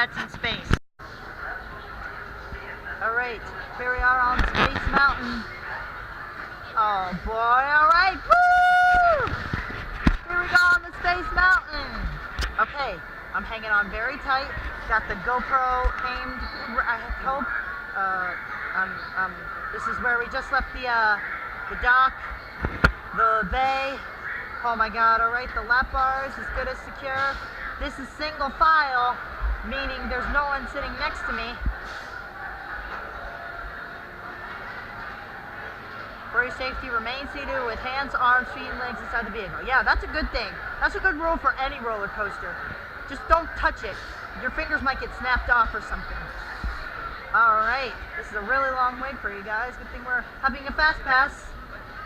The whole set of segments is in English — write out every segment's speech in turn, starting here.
that's in space. Alright, here we are on Space Mountain. Oh boy, alright, woo! Here we go on the Space Mountain. Okay, I'm hanging on very tight. Got the GoPro aimed, I hope. This is where we just left the dock, the bay. Oh my god, alright, the lap bar is as good as secure. This is single file, meaning there's no one sitting next to me. For your safety, remain seated with hands, arms, feet, and legs inside the vehicle. Yeah, that's a good thing. That's a good rule for any roller coaster. Just don't touch it. Your fingers might get snapped off or something. Alright, this is a really long wait for you guys. Good thing we're having a fast pass.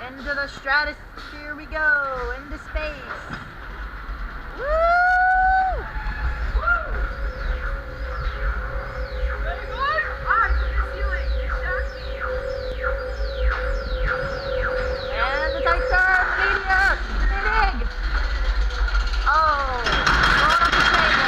Into the stratosphere we go, into space. Woo! And the tight turn, meteor, big. Oh, going up the table.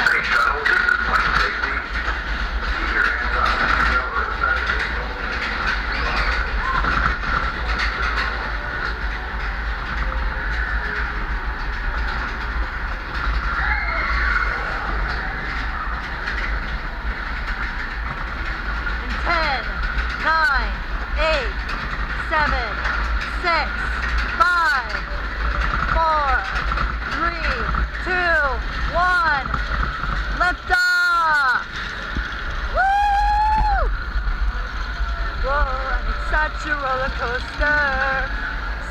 Such a roller coaster,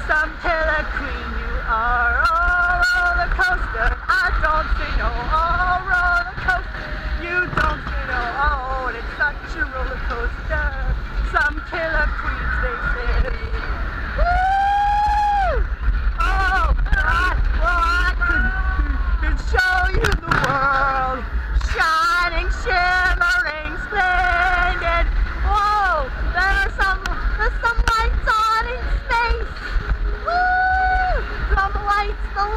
some killer queen you are. Oh, roller coaster, I don't say no. Oh, roller coaster, you don't say no. Oh, and it's such a roller coaster, some killer queens they say. Woo! Oh, I could show you the world, shining, shimmering, splendid. Whoa, there's some lights on in space. Woo! The lights are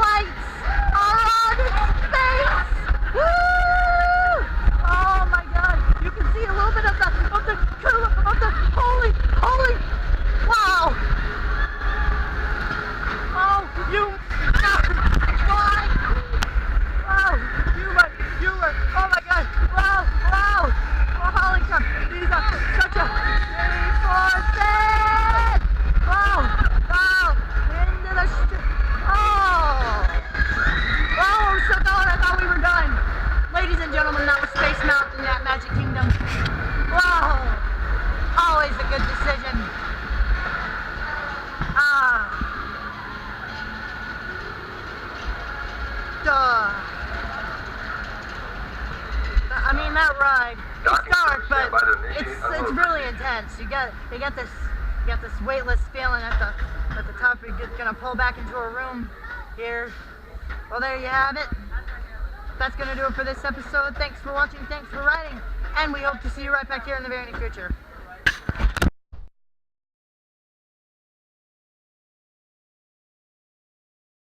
on in space. Woo! Oh my god, you can see a little bit of the holy, wow. Oh, oh my god, wow. Oh, holy crap, these are such a Ladies and gentlemen, that was Space Mountain at Magic Kingdom. Wow, always a good decision. I mean, that ride, it's dark, but it's really intense. You get this weightless feeling at the top. You're gonna pull back into a room here. Well, there you have it. That's going to do it for this episode. Thanks for watching, thanks for riding, and we hope to see you right back here in the very near future.